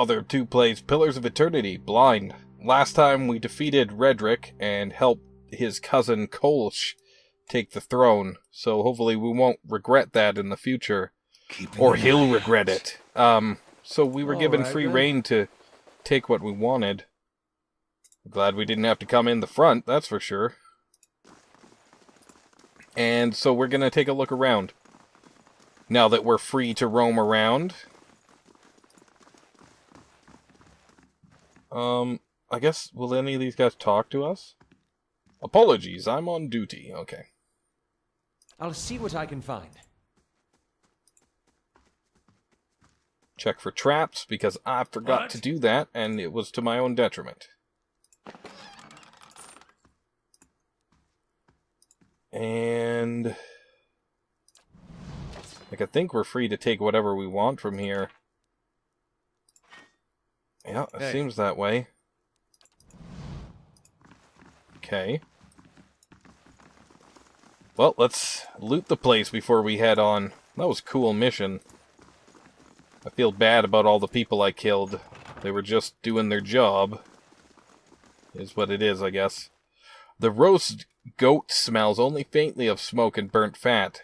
Father2 plays Pillars of Eternity, Blind. Last time we defeated Redrick and helped his cousin Kolsch take the throne, so hopefully we won't regret that in the future. Or he'll regret it. So we were given free reign to take what we wanted. Glad we didn't have to come in the front, that's for sure. And so we're gonna take a look around. Now that we're free to roam around. I guess, will any of these guys talk to us? Apologies, I'm on duty. Okay. I'll see what I can find. Check for traps, because I forgot to do that, and it was to my own detriment. And like, I think we're free to take whatever we want from here. Yeah, it seems that way. Okay. Well, let's loot the place before we head on. That was a cool mission. I feel bad about all the people I killed. They were just doing their job. Is what it is, I guess. The roast goat smells only faintly of smoke and burnt fat.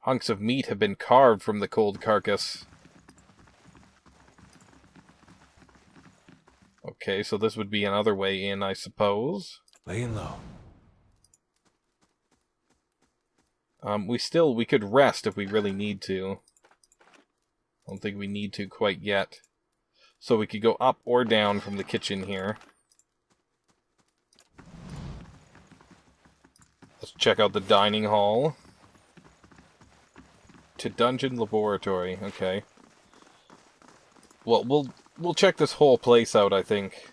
Hunks of meat have been carved from the cold carcass. Okay, so this would be another way in, I suppose. Laying low. We could rest if we really need to. I don't think we need to quite yet. So we could go up or down from the kitchen here. Let's check out the dining hall. To dungeon laboratory, okay. Well, we'll check this whole place out, I think.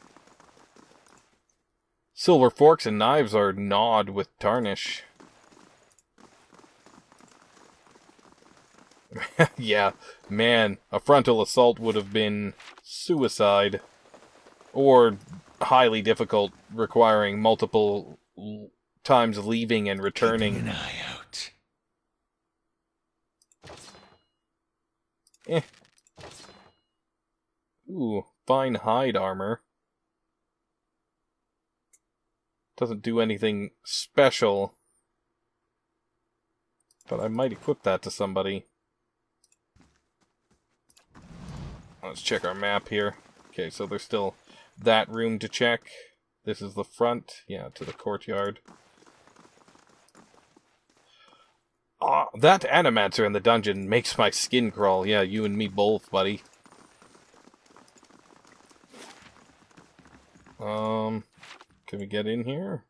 Silver forks and knives are gnawed with tarnish. Yeah, man, a frontal assault would have been suicide. Or highly difficult, requiring multiple times leaving and returning. Keeping an eye out. Ooh, fine hide armor. Doesn't do anything special. But I might equip that to somebody. Let's check our map here. Okay, so there's still that room to check. This is the front. Yeah, to the courtyard. Ah, that animancer in the dungeon makes my skin crawl. Yeah, you and me both, buddy. Can we get in here?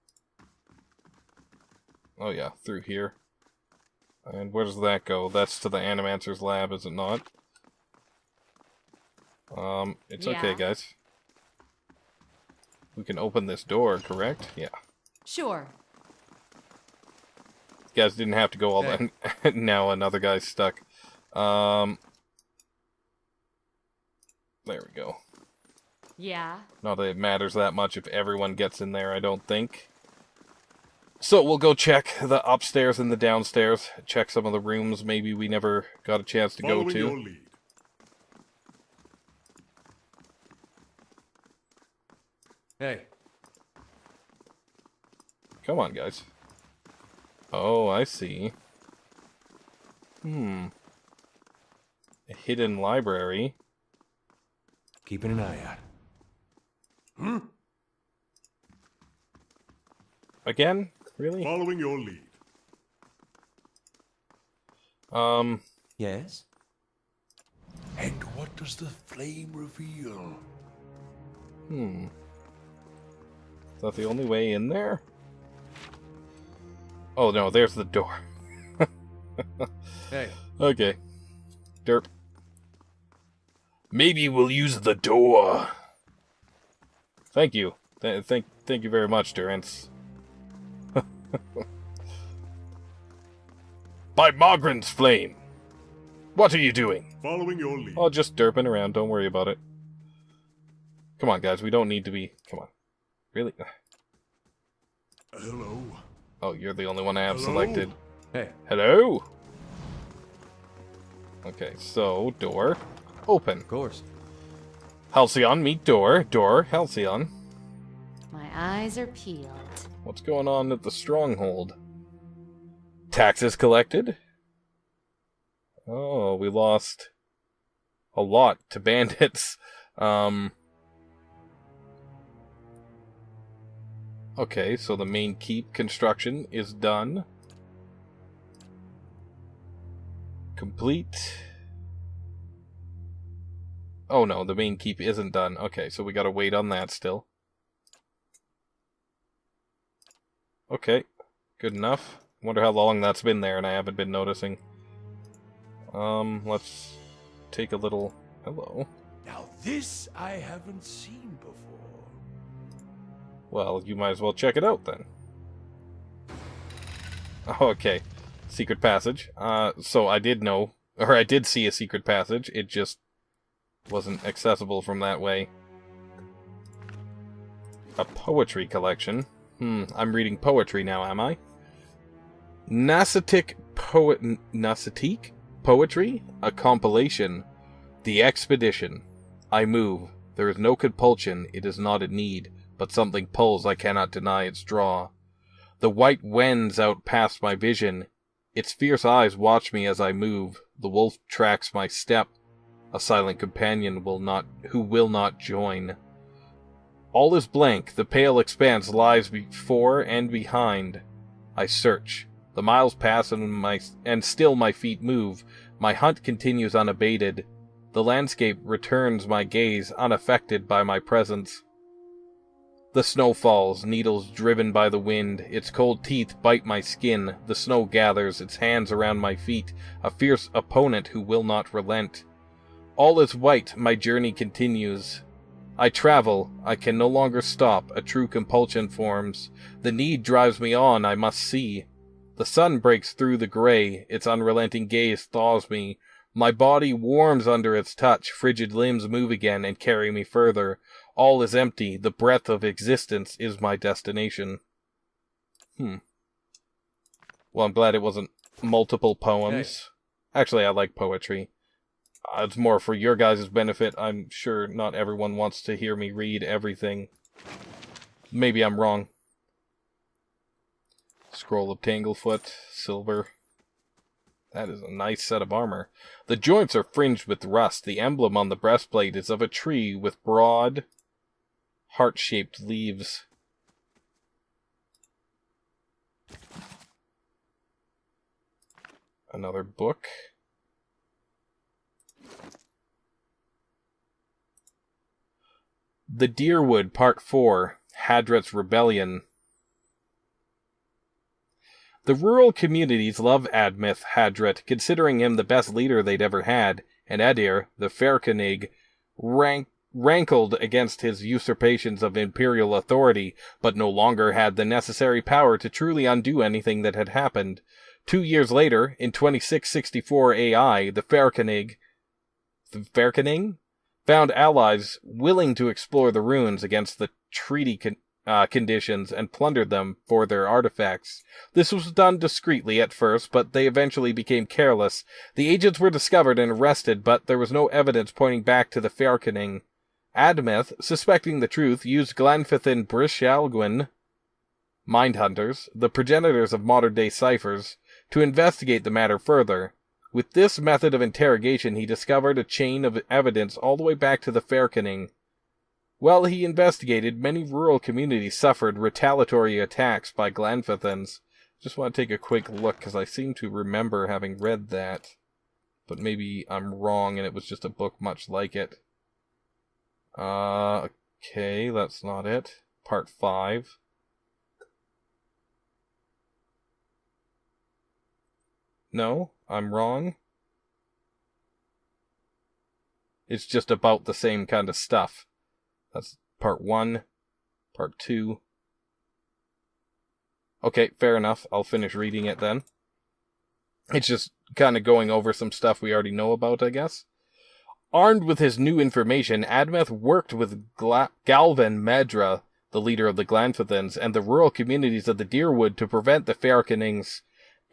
Oh yeah, through here. And where does that go? That's to the animancer's lab, is it not? It's okay, guys. We can open this door, correct? Yeah. Sure. You guys didn't have to go all that. Now another guy's stuck. There we go. Yeah. Not that it matters that much if everyone gets in there, I don't think. So we'll go check the upstairs and the downstairs. Check some of the rooms maybe we never got a chance to go to. Your lead. Hey. Come on, guys. Oh, I see. A hidden library. Keeping an eye out. Again? Really? Following your lead. Yes? And what does the flame reveal? Is that the only way in there? Oh no, there's the door. Hey. Okay. Derp. Maybe we'll use the door. Thank you. Thank you very much, Durance. By Mogren's flame! What are you doing? Following your lead. Oh, just derping around, don't worry about it. Come on, guys, we don't need to be... Come on. Really? Hello. Oh, you're the only one I have Hello? selected. Hey. Hello? Okay, so, door. Open. Of course. Halcyon, meet Door. Door, Halcyon. My eyes are peeled. What's going on at the stronghold? Taxes collected? Oh, we lost a lot to bandits. Okay, so the main keep construction is done. Complete. Oh no, the main keep isn't done. Okay, so we gotta wait on that still. Okay, good enough. Wonder how long that's been there and I haven't been noticing. Let's take a little... Hello. Now this I haven't seen before. Well, you might as well check it out then. Okay, secret passage. So I did know, or I did see a secret passage. It just wasn't accessible from that way. A poetry collection. I'm reading poetry now, am I? Nasatic poetry? A compilation. The expedition. I move. There is no compulsion, it is not a need, but something pulls, I cannot deny its draw. The white wends out past my vision. Its fierce eyes watch me as I move. The wolf tracks my step. A silent companion who will not join. All is blank, the pale expanse lies before and behind. I search. The miles pass and still my feet move. My hunt continues unabated. The landscape returns my gaze, unaffected by my presence. The snow falls, needles driven by the wind. Its cold teeth bite my skin. The snow gathers, its hands around my feet, a fierce opponent who will not relent. All is white, my journey continues. I travel, I can no longer stop, a true compulsion forms. The need drives me on, I must see. The sun breaks through the gray, its unrelenting gaze thaws me. My body warms under its touch, frigid limbs move again and carry me further. All is empty, the breath of existence is my destination. Well, I'm glad it wasn't multiple poems. Hey. Actually, I like poetry. It's more for your guys' benefit. I'm sure not everyone wants to hear me read everything. Maybe I'm wrong. Scroll of Tanglefoot, silver. That is a nice set of armor. The joints are fringed with rust. The emblem on the breastplate is of a tree with broad, heart-shaped leaves. Another book. The Deerwood, Part 4, Hadret's Rebellion. The rural communities love Admeth Hadret, considering him the best leader they'd ever had, and Adir, the Fairkonig, rankled against his usurpations of imperial authority, but no longer had the necessary power to truly undo anything that had happened. 2 years later, in 2664 AI, the Fairkonig found allies willing to explore the ruins against the treaty conditions and plundered them for their artifacts. This was done discreetly at first, but they eventually became careless. The agents were discovered and arrested, but there was no evidence pointing back to the Fairkonig. Admeth, suspecting the truth, used Glanfithin Brishalgwyn, Mindhunters, the progenitors of modern-day ciphers, to investigate the matter further. With this method of interrogation, he discovered a chain of evidence all the way back to the Fairkonig. While he investigated, many rural communities suffered retaliatory attacks by Glanfithins. Just want to take a quick look, because I seem to remember having read that. But maybe I'm wrong, and it was just a book much like it. Okay, that's not it. Part 5. No, I'm wrong. It's just about the same kind of stuff. That's part 1, part 2. Okay, fair enough. I'll finish reading it then. It's just kind of going over some stuff we already know about, I guess. Armed with his new information, Admeth worked with Galvan Medra, the leader of the Glanfithins, and the rural communities of the Deerwood to prevent the Fairkonig's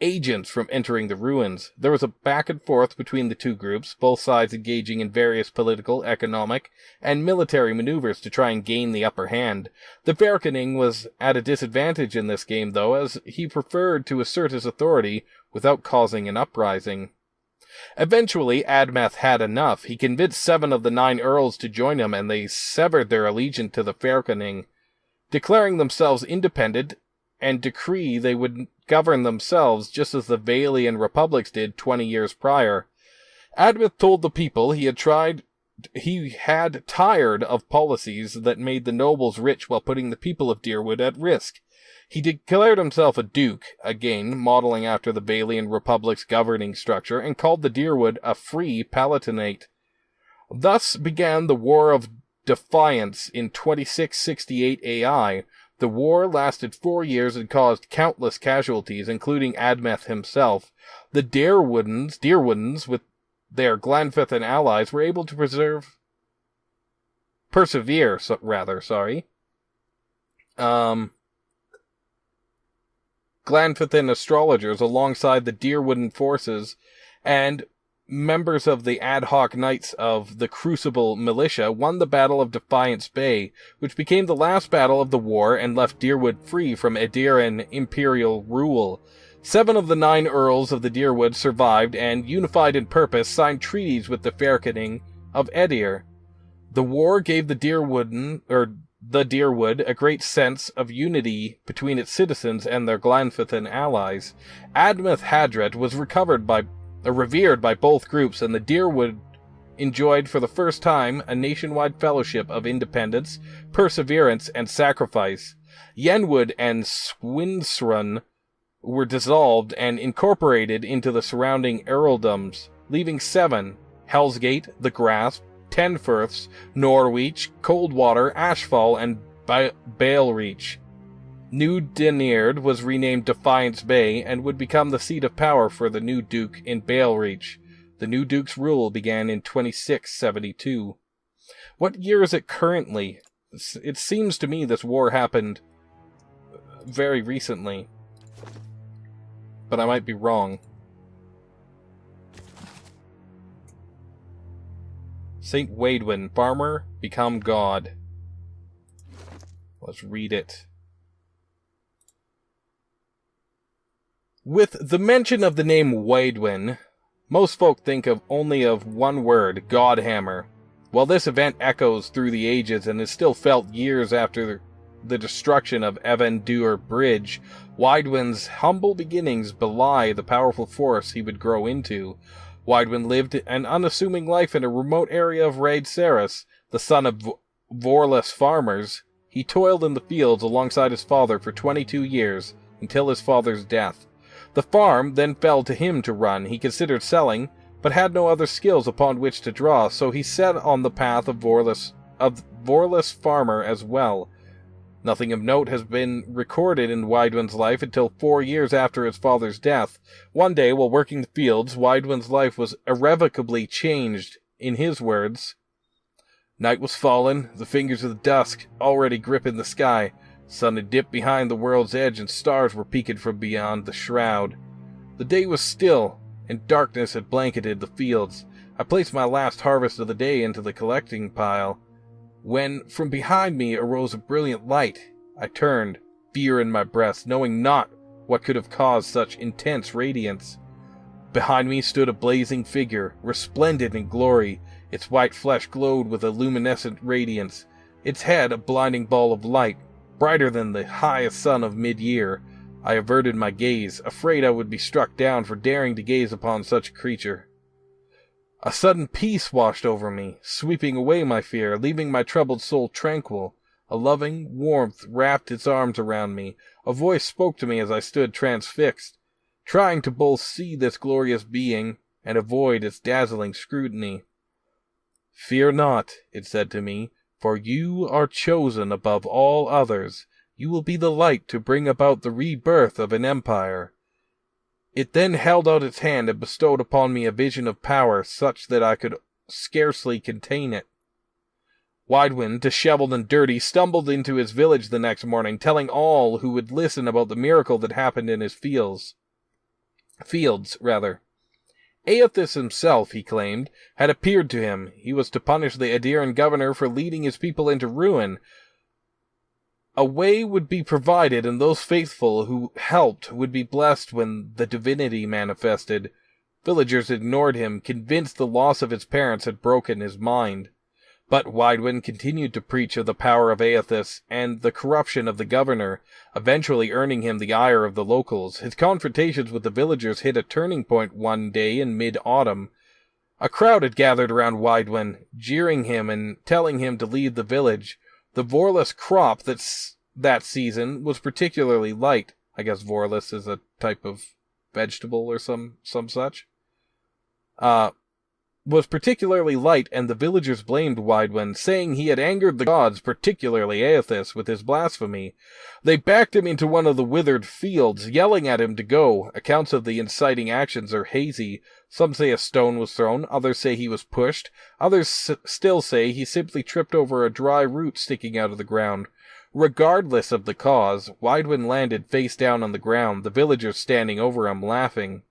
agents from entering the ruins. There was a back and forth between the two groups, both sides engaging in various political, economic, and military maneuvers to try and gain the upper hand. The Verkening was at a disadvantage in this game, though, as he preferred to assert his authority without causing an uprising. Eventually, Admeth had enough. He convinced 7 of the 9 earls to join him, and they severed their allegiance to the Verkening, declaring themselves independent and decree they would govern themselves just as the Vailian republics did 20 years prior. Admeth told the people he had tired of policies that made the nobles rich while putting the people of Dyrwood at risk. He declared himself a duke, again modeling after the Vailian republic's governing structure, and called the Dyrwood a free palatinate. Thus began the War of Defiance in 2668 AI. The war lasted 4 years and caused countless casualties, including Admeth himself. The Dyrwoodens, with their Glanfithan allies, were able to persevere. Glanfithan astrologers alongside the Dyrwooden forces, and members of the ad hoc knights of the Crucible militia won the Battle of Defiance Bay, which became the last battle of the war and left Dyrwood free from Ediran imperial rule. 7 of the 9 earls of the Dyrwood survived and, unified in purpose, signed treaties with the Verkening of Edir. The war gave the Dyrwood a great sense of unity between its citizens and their Glanfithan allies. Admeth Hadret was revered by both groups, and the Dyrwood enjoyed for the first time a nationwide fellowship of independence, perseverance, and sacrifice. Yenwood and Swinsrun were dissolved and incorporated into the surrounding earldoms, leaving 7, Hellsgate, the Grasp, Tenfirths, Norwich, Coldwater, Ashfall, and Balereach. New Denard was renamed Defiance Bay and would become the seat of power for the new Duke in Balereach. The new Duke's rule began in 2672. What year is it currently? It seems to me this war happened very recently, but I might be wrong. St. Waidwin, farmer, become god. Let's read it. With the mention of the name Waidwin, most folk think only of one word, Godhammer. While this event echoes through the ages and is still felt years after the destruction of Evendur Bridge, Waidwin's humble beginnings belie the powerful force he would grow into. Waidwin lived an unassuming life in a remote area of Raid Saris, the son of Vorless farmers. He toiled in the fields alongside his father for 22 years, until his father's death. The farm then fell to him to run. He considered selling, but had no other skills upon which to draw, so he set on the path of Vorless farmer as well. Nothing of note has been recorded in Waidwin's life until 4 years after his father's death. One day, while working the fields, Waidwin's life was irrevocably changed. In his words, "Night was fallen, the fingers of the dusk already gripping the sky. Sun had dipped behind the world's edge, and stars were peeking from beyond the shroud. The day was still, and darkness had blanketed the fields. I placed my last harvest of the day into the collecting pile, when from behind me arose a brilliant light. I turned, fear in my breast, knowing not what could have caused such intense radiance. Behind me stood a blazing figure, resplendent in glory. Its white flesh glowed with a luminescent radiance, its head a blinding ball of light, brighter than the highest sun of mid-year. I averted my gaze, afraid I would be struck down for daring to gaze upon such a creature. A sudden peace washed over me, sweeping away my fear, leaving my troubled soul tranquil. A loving warmth wrapped its arms around me. A voice spoke to me as I stood transfixed, trying to both see this glorious being and avoid its dazzling scrutiny. "Fear not," it said to me, "for you are chosen above all others. You will be the light to bring about the rebirth of an empire." It then held out its hand and bestowed upon me a vision of power such that I could scarcely contain it. Waidwin, disheveled and dirty, stumbled into his village the next morning, telling all who would listen about the miracle that happened in his fields. fields, rather. Aethys himself, he claimed, had appeared to him. He was to punish the Aediran governor for leading his people into ruin. A way would be provided, and those faithful who helped would be blessed when the divinity manifested. Villagers ignored him, convinced the loss of his parents had broken his mind. But Widewind continued to preach of the power of Aethys and the corruption of the governor, eventually earning him the ire of the locals. His confrontations with the villagers hit a turning point one day in mid-autumn. A crowd had gathered around Widewind, jeering him and telling him to leave the village. The Vorlus crop that season was particularly light. I guess Vorlus is a type of vegetable or some such. Was particularly light, and the villagers blamed Widewind, saying he had angered the gods, particularly Aethys, with his blasphemy. They backed him into one of the withered fields, yelling at him to go. Accounts of the inciting actions are hazy. Some say a stone was thrown, others say he was pushed, others still say he simply tripped over a dry root sticking out of the ground. Regardless of the cause, Widewind landed face down on the ground, the villagers standing over him, laughing.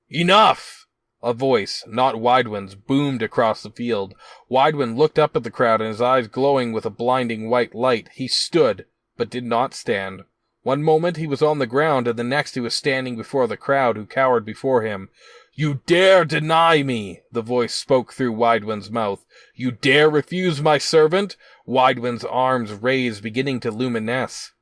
"Enough!" A voice, not Widewind's, boomed across the field. Widewind looked up at the crowd, and his eyes glowing with a blinding white light. He stood, but did not stand. One moment he was on the ground, and the next he was standing before the crowd, who cowered before him. "You dare deny me!" the voice spoke through Widewind's mouth. "You dare refuse my servant?" Widewind's arms raised, beginning to luminesce.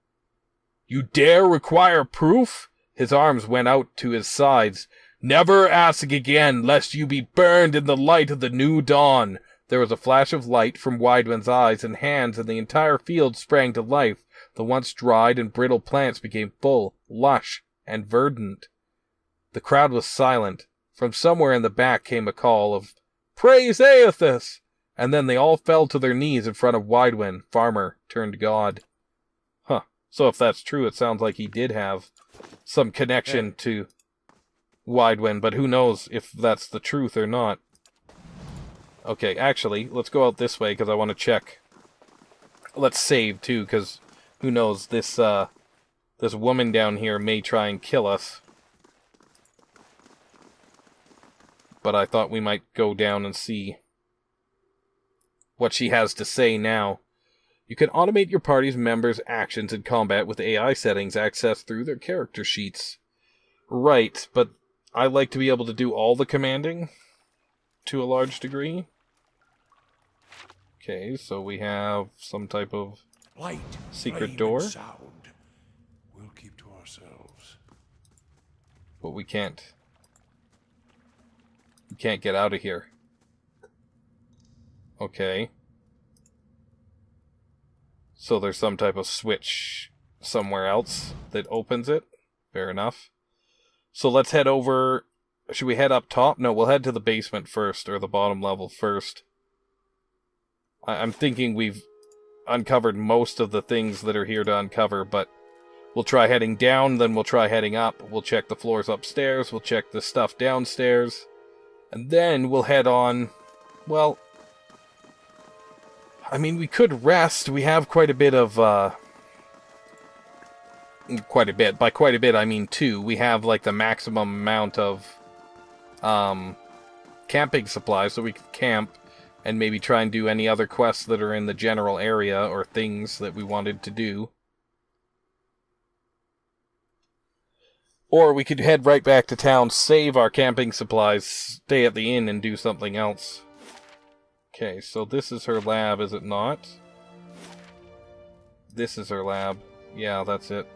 "You dare require proof?" His arms went out to his sides. "Never ask again, lest you be burned in the light of the new dawn." There was a flash of light from Widewind's eyes and hands, and the entire field sprang to life. The once dried and brittle plants became full, lush, and verdant. The crowd was silent. From somewhere in the back came a call of, "Praise Aethys!" And then they all fell to their knees in front of Widewind, farmer turned god. Huh. So if that's true, it sounds like he did have some connection to Widewind, but who knows if that's the truth or not. Okay, actually, let's go out this way, because I want to check. Let's save, too, because who knows, this woman down here may try and kill us. But I thought we might go down and see what she has to say now. You can automate your party's members' actions in combat with AI settings accessed through their character sheets. Right, but I like to be able to do all the commanding to a large degree. Okay, so we have some type of Light, secret flame, door. and sound. We'll keep to ourselves. But we can't get out of here. Okay. So there's some type of switch somewhere else that opens it. Fair enough. So let's head over. Should we head up top? No, we'll head to the basement first, or the bottom level first. I'm thinking we've uncovered most of the things that are here to uncover, but we'll try heading down, then we'll try heading up. We'll check the floors upstairs, we'll check the stuff downstairs, and then we'll head on. Well, I mean, we could rest. We have quite a bit of, quite a bit. By quite a bit, I mean 2. We have, like, the maximum amount of, camping supplies, so we could camp and maybe try and do any other quests that are in the general area or things that we wanted to do. Or we could head right back to town, save our camping supplies, stay at the inn, and do something else. Okay, so this is her lab, is it not? This is her lab. Yeah, that's it.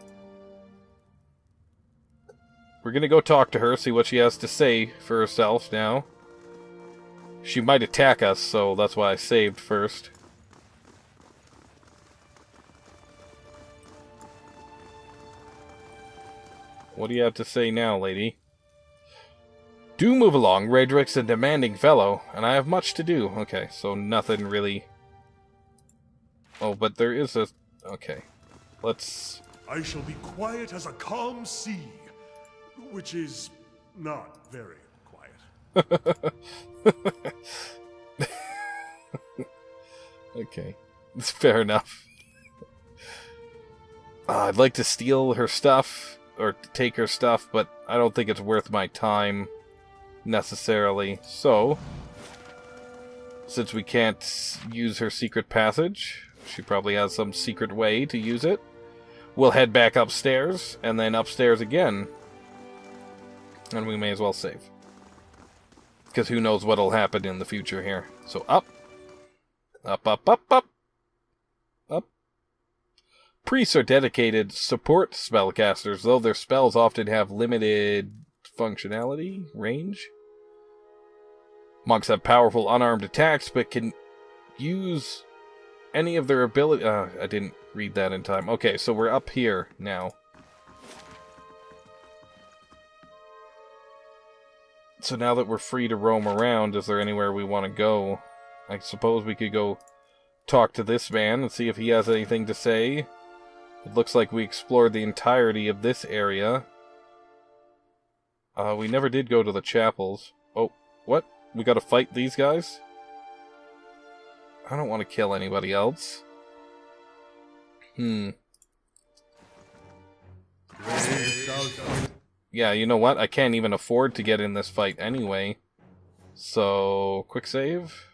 We're gonna go talk to her, see what she has to say for herself now. She might attack us, so that's why I saved first. What do you have to say now, lady? Do move along, Radrick's a demanding fellow, and I have much to do. Okay, so nothing really... Oh, but there is a... Okay. Let's... I shall be quiet as a calm sea, which is not very quiet. Okay. It's fair enough. I'd like to steal her stuff, or take her stuff, but I don't think it's worth my time, necessarily. So, since we can't use her secret passage, she probably has some secret way to use it, we'll head back upstairs, and then upstairs again. And we may as well save. Because who knows what'll happen in the future here. So up. Up, up, up, up. Up. Priests are dedicated support spellcasters, though their spells often have limited functionality, range. Monks have powerful unarmed attacks, but can use any of their ability... I didn't read that in time. Okay, so we're up here now. So now that we're free to roam around, is there anywhere we want to go? I suppose we could go talk to this man and see if he has anything to say. It looks like we explored the entirety of this area. We never did go to the chapels. Oh, what? We gotta fight these guys? I don't want to kill anybody else. Yeah, you know what? I can't even afford to get in this fight anyway. So, quick save?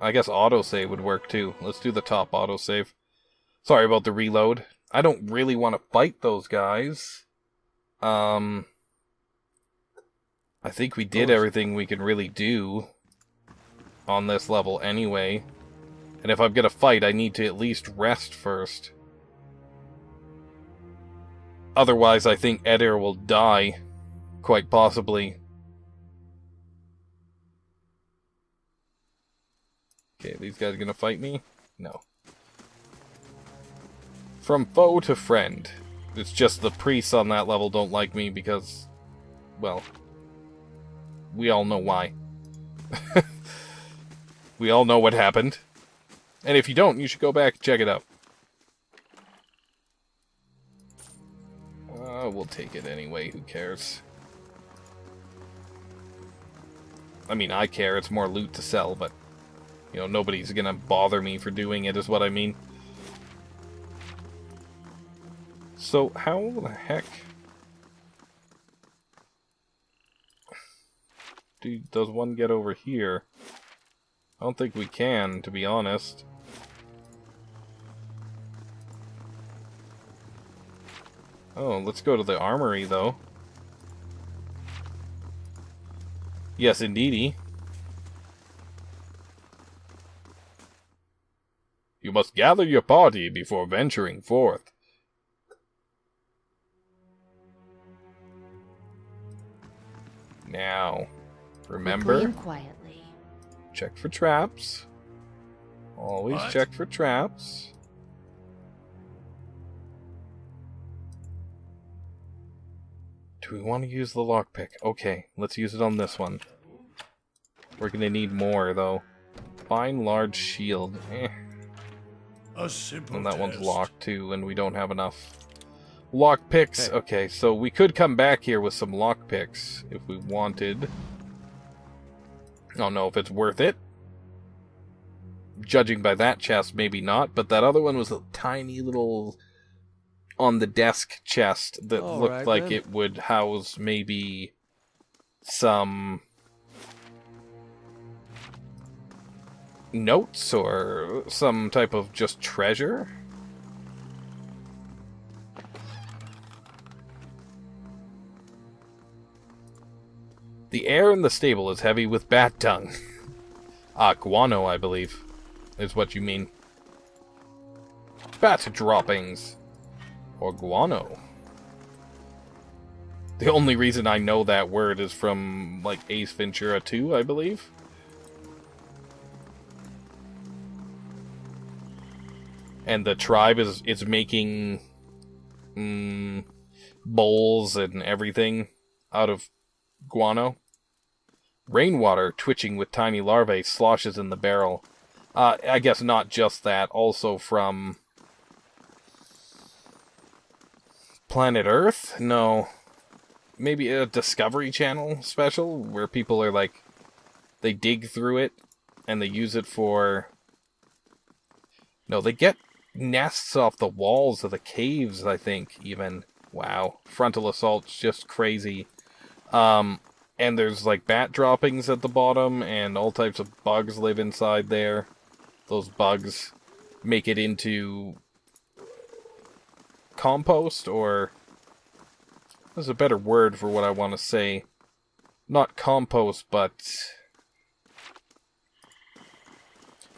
I guess autosave would work too. Let's do the top autosave. Sorry about the reload. I don't really want to fight those guys. I think we did everything we can really do on this level anyway. And if I'm gonna fight, I need to at least rest first. Otherwise, I think Edir will die. Quite possibly. Okay, these guys gonna fight me? No. From foe to friend. It's just the priests on that level don't like me because... well... we all know why. We all know what happened. And if you don't, you should go back and check it out. We'll take it anyway, who cares? I mean, I care, it's more loot to sell, but... you know, nobody's gonna bother me for doing it, is what I mean. So, how the heck... does one get over here? I don't think we can, to be honest. Oh, let's go to the armory, though. Yes, indeedy. You must gather your party before venturing forth. Now, remember... quickly and quietly. Check for traps. Always check for traps. Do we want to use the lockpick? Okay, let's use it on this one. We're gonna need more, though. Find large shield. A simple And that one's test. locked, too, and we don't have enough lockpicks. Hey. Okay, so we could come back here with some lockpicks if we wanted. I don't know if it's worth it. Judging by that chest, maybe not, but that other one was a tiny little... on the desk chest that looked like it would house maybe some notes or some type of just treasure. The air in the stable is heavy with bat dung. Guano, I believe, is what you mean. Bat droppings. Or guano. The only reason I know that word is from, like, Ace Ventura 2, I believe. And the tribe is making bowls and everything out of guano. Rainwater twitching with tiny larvae sloshes in the barrel. I guess not just that, also from... Planet Earth? No. Maybe a Discovery Channel special where people are like, they dig through it and they use it for... No, they get nests off the walls of the caves, I think, even. Wow. Frontal assault's just crazy. And there's, like, bat droppings at the bottom, and all types of bugs live inside there. Those bugs make it into compost, or... There's a better word for what I want to say. Not compost, but...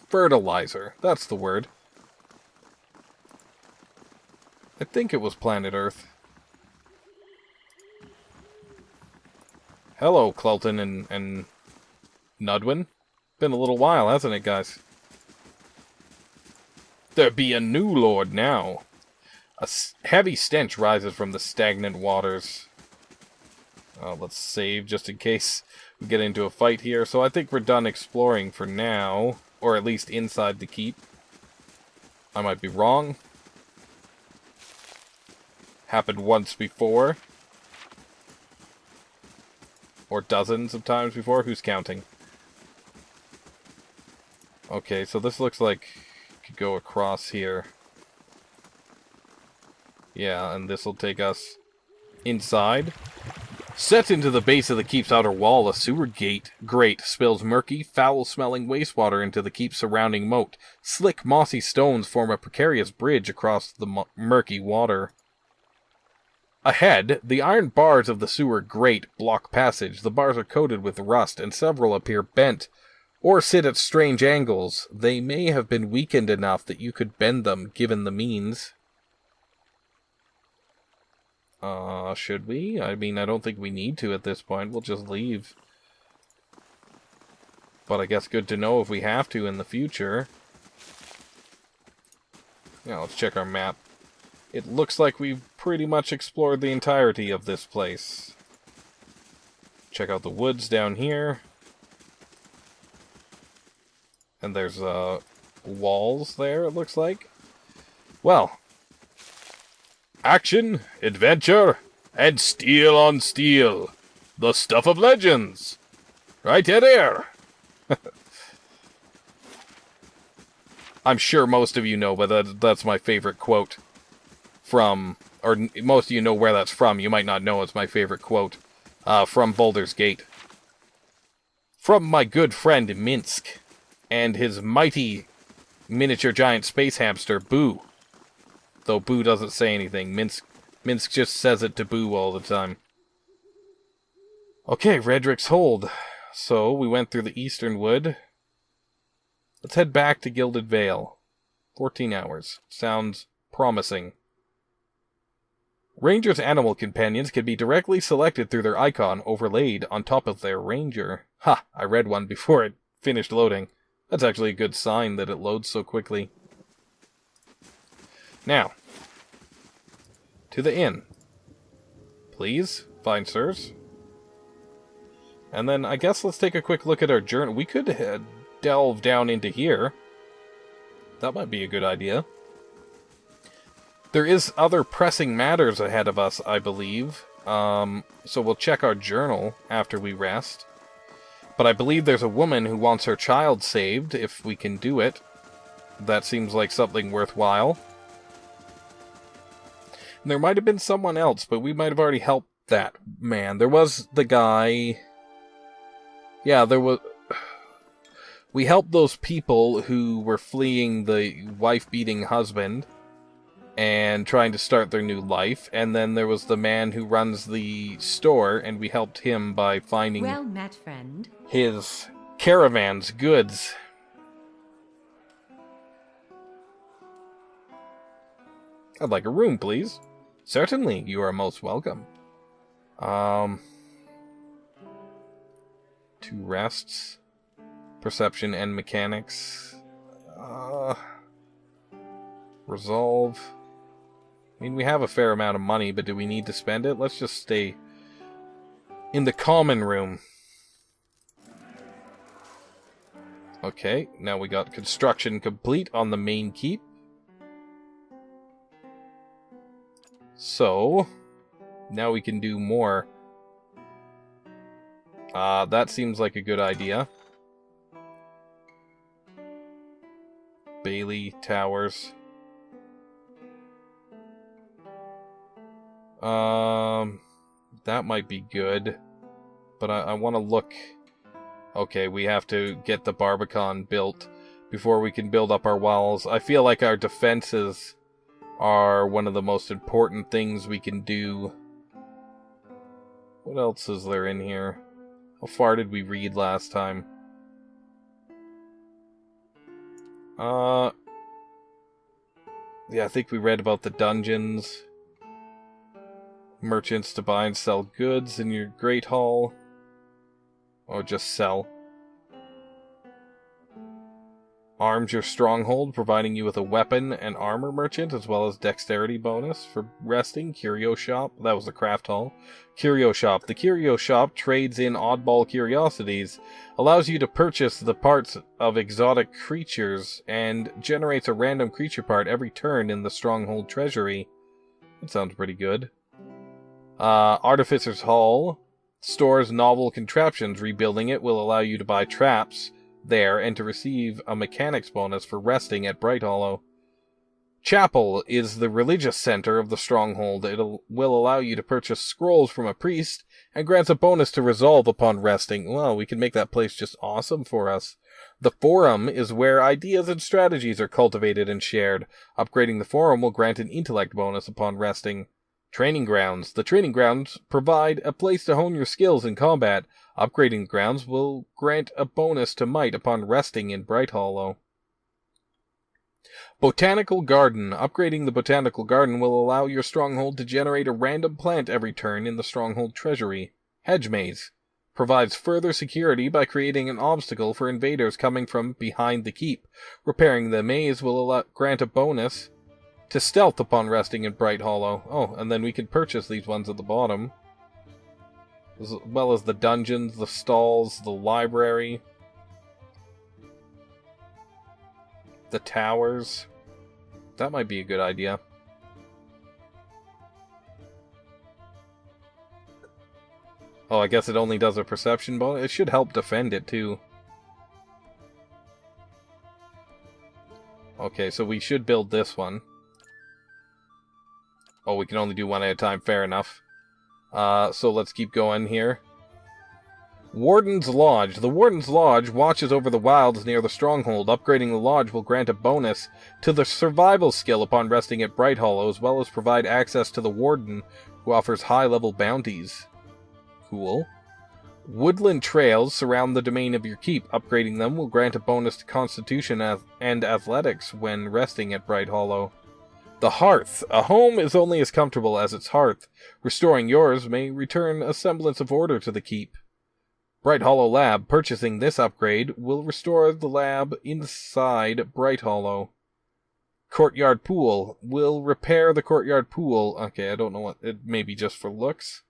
fertilizer. That's the word. I think it was planet Earth. Hello, Clelton and Nudwin. Been a little while, hasn't it, guys? There be a new lord now. A heavy stench rises from the stagnant waters. Let's save just in case we get into a fight here. So I think we're done exploring for now. Or at least inside the keep. I might be wrong. Happened once before. Or dozens of times before. Who's counting? Okay, so this looks like it could go across here. Yeah, and this will take us inside. Set into the base of the keep's outer wall, a sewer grate spills murky, foul-smelling wastewater into the keep's surrounding moat. Slick, mossy stones form a precarious bridge across the murky water. Ahead, the iron bars of the sewer grate block passage. The bars are coated with rust, and several appear bent, or sit at strange angles. They may have been weakened enough that you could bend them, given the means. Should we? I mean, I don't think we need to at this point. We'll just leave. But I guess good to know if we have to in the future. Now, let's check our map. It looks like we've pretty much explored the entirety of this place. Check out the woods down here. And there's, walls there, it looks like. Well... action, adventure, and steel on steel. The stuff of legends. Right here. I'm sure most of you know, but that's my favorite quote from... or most of you know where that's from. You might not know it's my favorite quote. From Baldur's Gate. From my good friend Minsk and his mighty miniature giant space hamster, Boo. Though Boo doesn't say anything. Minsk just says it to Boo all the time. Okay, Redrick's Hold. So, we went through the Eastern Wood. Let's head back to Gilded Vale. 14 hours. Sounds promising. Rangers' animal companions can be directly selected through their icon overlaid on top of their ranger. Ha! I read one before it finished loading. That's actually a good sign that it loads so quickly. Now, to the inn. Please, fine sirs. And then I guess let's take a quick look at our journey. We could delve down into here. That might be a good idea. There is other pressing matters ahead of us, I believe. So we'll check our journal after we rest. But I believe there's a woman who wants her child saved, if we can do it. That seems like something worthwhile. And there might have been someone else, but we might have already helped that man. There was the guy... Yeah, there was... We helped those people who were fleeing the wife-beating husband and trying to start their new life. And then there was the man who runs the store, and we helped him by finding Well met, friend. his caravan's goods. I'd like a room, please. Certainly, you are most welcome. 2 rests. Perception and mechanics. Resolve. I mean, we have a fair amount of money, but do we need to spend it? Let's just stay in the common room. Okay, now we got construction complete on the main keep. So, now we can do more. That seems like a good idea. Bailey Towers. That might be good. But I want to look... Okay, we have to get the Barbican built before we can build up our walls. I feel like our defenses are one of the most important things we can do. What else is there in here? How far did we read last time? Yeah, I think we read about the dungeons. Merchants to buy and sell goods in your Great Hall. Or just sell. Arms your stronghold, providing you with a weapon and armor merchant, as well as dexterity bonus for resting. Curio shop, that was the craft hall. Curio shop. The curio shop trades in oddball curiosities, allows you to purchase the parts of exotic creatures, and generates a random creature part every turn in the stronghold treasury. That sounds pretty good. Artificer's hall stores novel contraptions. Rebuilding it will allow you to buy traps there and to receive a mechanics bonus for resting at Bright Hollow. Chapel is the religious center of the stronghold. It will allow you to purchase scrolls from a priest and grants a bonus to resolve upon resting. Well, we can make that place just awesome for us. The forum is where ideas and strategies are cultivated and shared. Upgrading the forum will grant an intellect bonus upon resting. Training grounds. The training grounds provide a place to hone your skills in combat. Upgrading the grounds will grant a bonus to might upon resting in Bright Hollow. Botanical garden. Upgrading the botanical garden will allow your stronghold to generate a random plant every turn in the stronghold treasury. Hedge maze. Provides further security by creating an obstacle for invaders coming from behind the keep. Repairing the maze will grant a bonus to stealth upon resting in Bright Hollow. Oh, and then we can purchase these ones at the bottom. As well as the dungeons, the stalls, the library, the towers. That might be a good idea. Oh, I guess it only does a perception bonus. It should help defend it, too. Okay, so we should build this one. Oh, we can only do one at a time. Fair enough. So let's keep going here. Warden's Lodge. The Warden's Lodge watches over the wilds near the stronghold. Upgrading the lodge will grant a bonus to the survival skill upon resting at Bright Hollow, as well as provide access to the Warden, who offers high-level bounties. Cool. Woodland trails surround the domain of your keep. Upgrading them will grant a bonus to Constitution and Athletics when resting at Bright Hollow. The Hearth. A home is only as comfortable as its hearth. Restoring yours may return a semblance of order to the keep. Bright Hollow Lab. Purchasing this upgrade will restore the lab inside Bright Hollow. Courtyard Pool. Will repair the courtyard pool. Okay, I don't know what... It may be just for looks.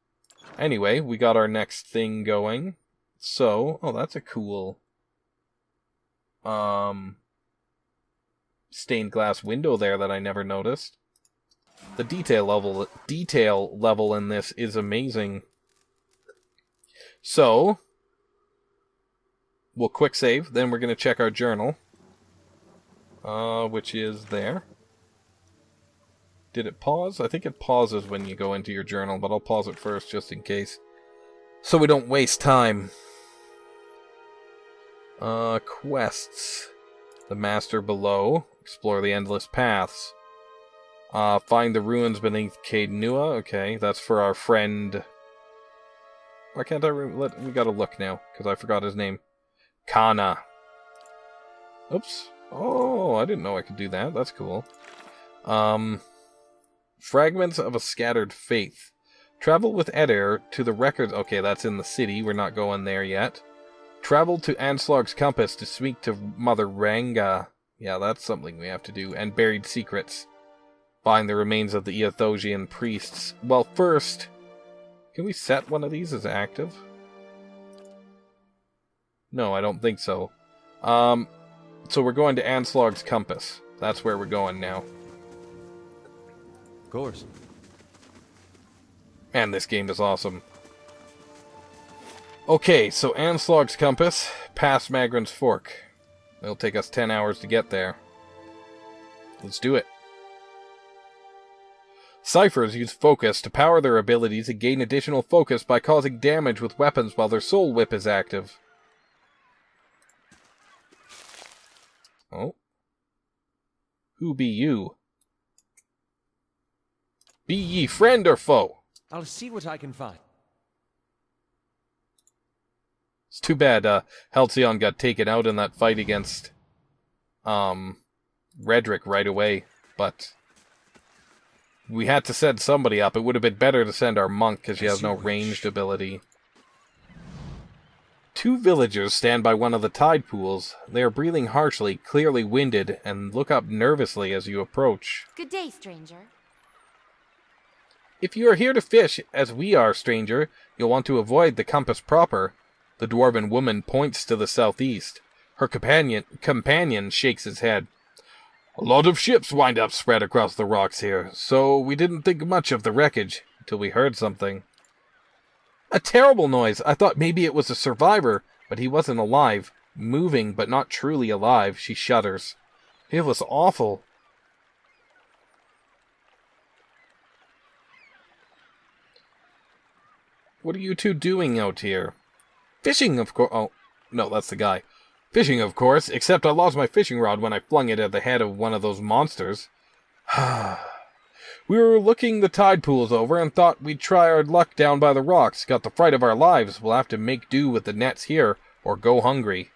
Anyway, we got our next thing going. So... Oh, that's a cool... stained glass window there that I never noticed. The detail level in this is amazing. So, we'll quick save, then we're going to check our journal. Which is there. Did it pause? I think it pauses when you go into your journal, but I'll pause it first just in case. So we don't waste time. Quests. The Master Below. Explore the Endless Paths. Find the ruins beneath Caed Nua. Okay, that's for our friend... Why can't I... We gotta look now, because I forgot his name. Kana. Oops. Oh, I didn't know I could do that. That's cool. Fragments of a Scattered Faith. Travel with Eder to the records... Okay, that's in the city. We're not going there yet. Travel to Anslog's Compass to speak to Mother Ranga. Yeah, that's something we have to do. And Buried Secrets. Find the remains of the Eothosian priests. Well, first... Can we set one of these as active? No, I don't think so. So we're going to Anslog's Compass. That's where we're going now. Of course. Man, this game is awesome. Okay, so Anslog's Compass, past Magran's Fork. It'll take us 10 hours to get there. Let's do it. Ciphers use focus to power their abilities and gain additional focus by causing damage with weapons while their soul whip is active. Oh. Who be you? Be ye friend or foe? I'll see what I can find. It's too bad Halcyon got taken out in that fight against Redrick right away, but we had to send somebody up. It would have been better to send our monk, because she has no ranged ability. 2 villagers stand by one of the tide pools. They are breathing harshly, clearly winded, and look up nervously as you approach. Good day, stranger. If you are here to fish, as we are, stranger, you'll want to avoid the compass proper. The dwarven woman points to the southeast. Her companion shakes his head. A lot of ships wind up spread across the rocks here, so we didn't think much of the wreckage until we heard something. A terrible noise. I thought maybe it was a survivor, but he wasn't alive. Moving, but not truly alive. She shudders. It was awful. What are you two doing out here? Fishing, of course. Oh, no, that's the guy. Fishing, of course, except I lost my fishing rod when I flung it at the head of one of those monsters. We were looking the tide pools over and thought we'd try our luck down by the rocks. Got the fright of our lives. We'll have to make do with the nets here, or go hungry.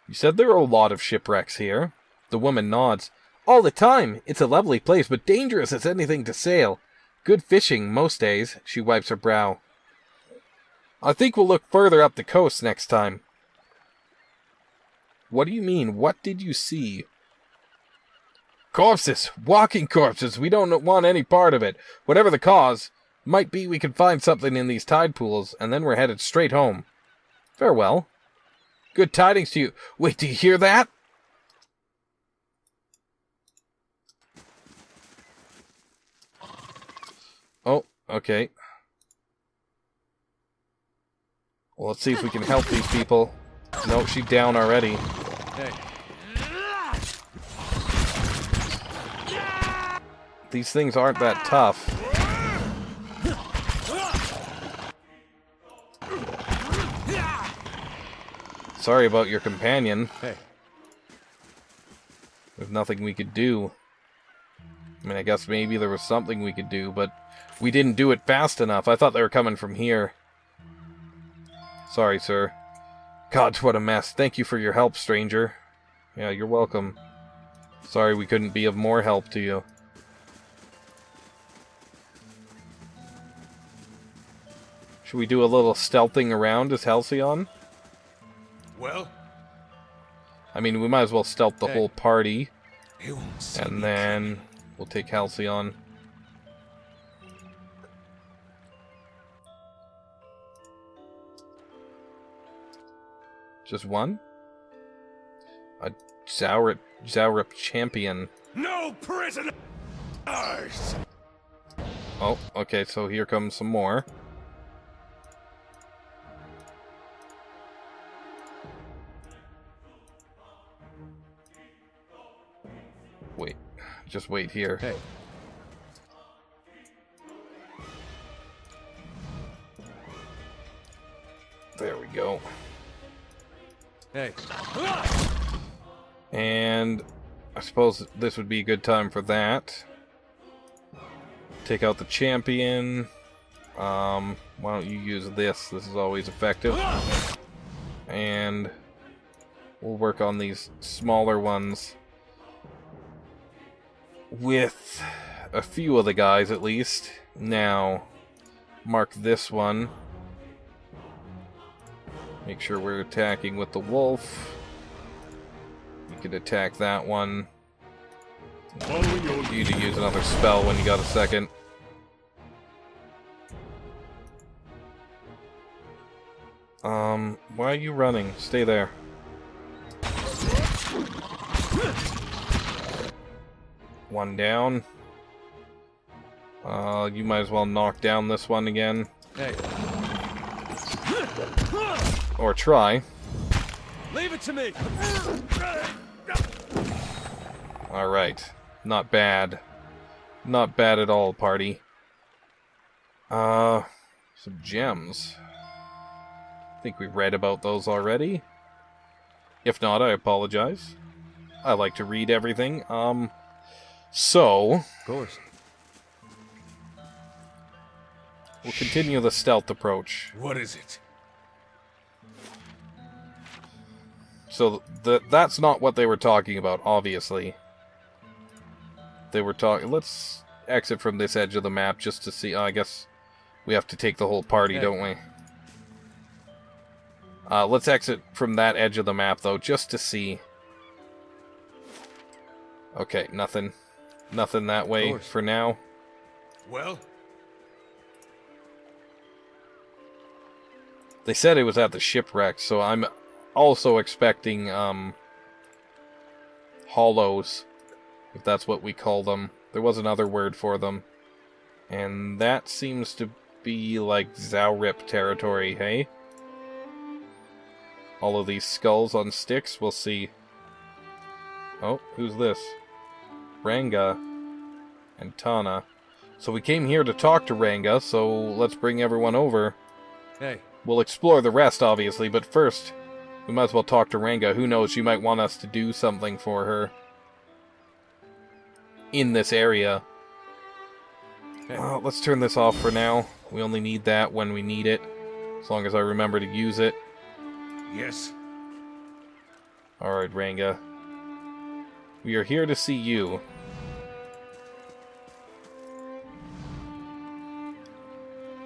You said there are a lot of shipwrecks here. The woman nods. All the time. It's a lovely place, but dangerous as anything to sail. Good fishing most days. She wipes her brow. I think we'll look further up the coast next time. What do you mean? What did you see? Corpses! Walking corpses! We don't want any part of it. Whatever the cause, might be we can find something in these tide pools, and then we're headed straight home. Farewell. Good tidings to you. Wait, do you hear that? Oh, okay. Well, let's see if we can help these people. No, she's down already. Hey. These things aren't that tough. Sorry about your companion. Hey. There's nothing we could do. I mean, I guess maybe there was something we could do, but we didn't do it fast enough. I thought they were coming from here. Sorry, sir. God, what a mess. Thank you for your help, stranger. Yeah, you're welcome. Sorry we couldn't be of more help to you. Should we do a little stealthing around as Halcyon? Well? I mean, we might as well stealth the whole party. He won't see And me then we'll take Halcyon. Just one? A Zaurup champion. No prisoners! Oh, okay, so here comes some more. Wait, just wait here. Hey. There we go. Hey. And I suppose this would be a good time for that. Take out the champion. Why don't you use this? This is always effective. And we'll work on these smaller ones with a few of the guys at least. Now, mark this one. Make sure we're attacking with the wolf. You can attack that one. You to use another spell when you got a second. Why are you running? Stay there. One down. You might as well knock down this one again. Hey. Or try. Leave it to me. Alright. Not bad. Not bad at all, party. Some gems. I think we read about those already. If not, I apologize. I like to read everything. So... Of course. We'll continue the stealth approach. What is it? So, that's not what they were talking about, obviously. They were talking... Let's exit from this edge of the map just to see... I guess we have to take the whole party, don't we? Let's exit from that edge of the map, though, just to see. Okay, nothing. Nothing that way for now. Well? They said it was at the shipwreck, so I'm also expecting, hollows, if that's what we call them. There was another word for them. And that seems to be like Zaurip territory, hey? All of these skulls on sticks, we'll see. Oh, who's this? Ranga and Tana. So we came here to talk to Ranga, so let's bring everyone over. Hey. We'll explore the rest, obviously, but first, we might as well talk to Ranga. Who knows, she might want us to do something for her. In this area. Hey. Let's turn this off for now. We only need that when we need it. As long as I remember to use it. Yes. Alright, Ranga. We are here to see you.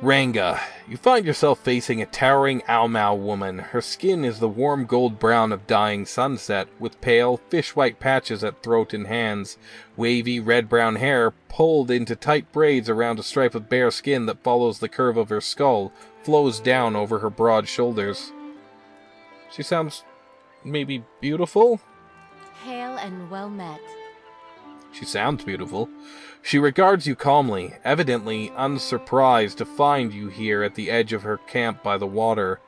Ranga, you find yourself facing a towering Aomao woman. Her skin is the warm gold brown of dying sunset, with pale, fish-white patches at throat and hands. Wavy, red-brown hair pulled into tight braids around a stripe of bare skin that follows the curve of her skull, flows down over her broad shoulders. She sounds maybe beautiful? Hail and well met. She sounds beautiful. She regards you calmly, evidently unsurprised to find you here at the edge of her camp by the water.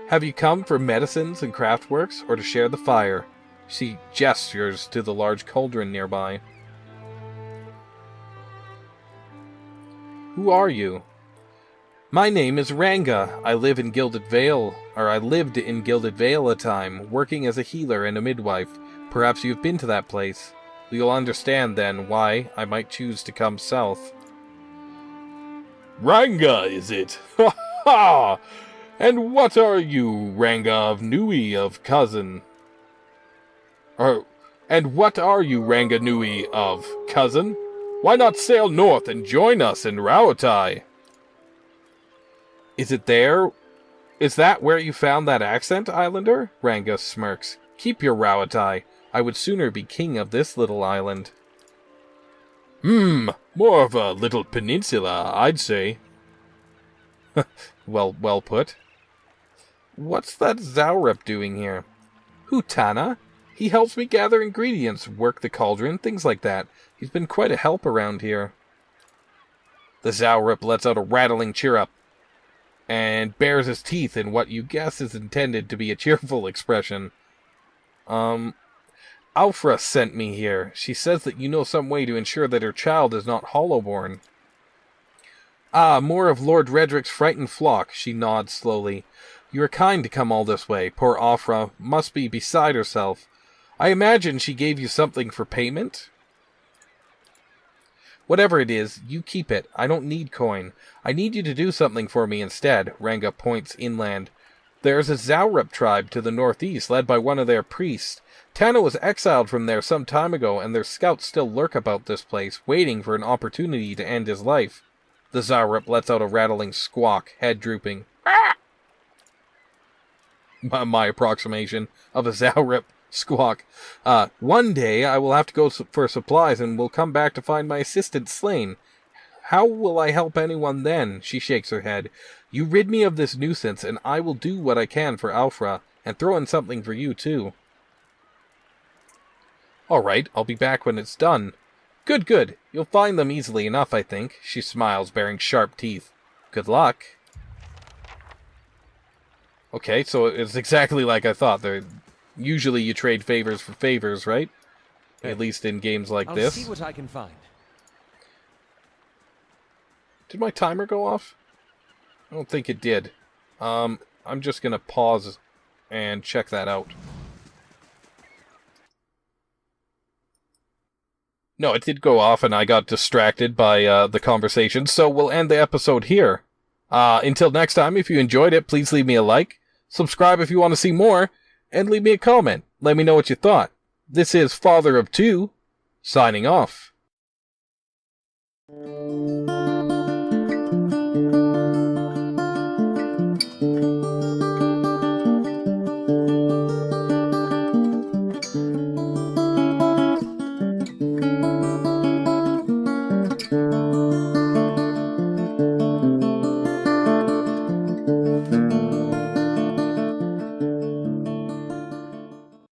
Have you come for medicines and craftworks, or to share the fire? She gestures to the large cauldron nearby. Who are you? My name is Ranga. I lived in Gilded Vale a time, working as a healer and a midwife. Perhaps you've been to that place. You'll understand, then, why I might choose to come south. Ranga, is it? Ha ha! And what are you, Ranga of Nui of cousin? And what are you, Ranga Nui of cousin? Why not sail north and join us in Rauatai? Is it there? Is that where you found that accent, Islander? Ranga smirks. Keep your Rauatai. I would sooner be king of this little island. More of a little peninsula, I'd say. well put. What's that Zaurip doing here? Who, Tana? He helps me gather ingredients, work the cauldron, things like that. He's been quite a help around here. The Zaurip lets out a rattling cheer-up, and bares his teeth in what you guess is intended to be a cheerful expression. Alfra sent me here. She says that you know some way to ensure that her child is not Hollowborn. Ah, more of Lord Redrick's frightened flock, she nods slowly. You are kind to come all this way. Poor Alfra must be beside herself. I imagine she gave you something for payment? Whatever it is, you keep it. I don't need coin. I need you to do something for me instead. Ranga points inland. There's a Zaurip tribe to the northeast, led by one of their priests. Tana was exiled from there some time ago, and their scouts still lurk about this place, waiting for an opportunity to end his life. The Zaurip lets out a rattling squawk, head drooping. My approximation of a Zaurip squawk. One day I will have to go for supplies and will come back to find my assistant slain. How will I help anyone then? She shakes her head. You rid me of this nuisance, and I will do what I can for Alfra, and throw in something for you, too. All right, I'll be back when it's done. Good. You'll find them easily enough, I think. She smiles, baring sharp teeth. Good luck. Okay, so it's exactly like I thought. Usually you trade favors for favors, right? Hey, at least in games like I'll this. see what I can find. Did my timer go off? I don't think it did. I'm just gonna pause and check that out. No, it did go off and I got distracted by the conversation, so we'll end the episode here. Until next time, if you enjoyed it, please leave me a like, subscribe if you want to see more, and leave me a comment. Let me know what you thought. This is Father of Two, signing off.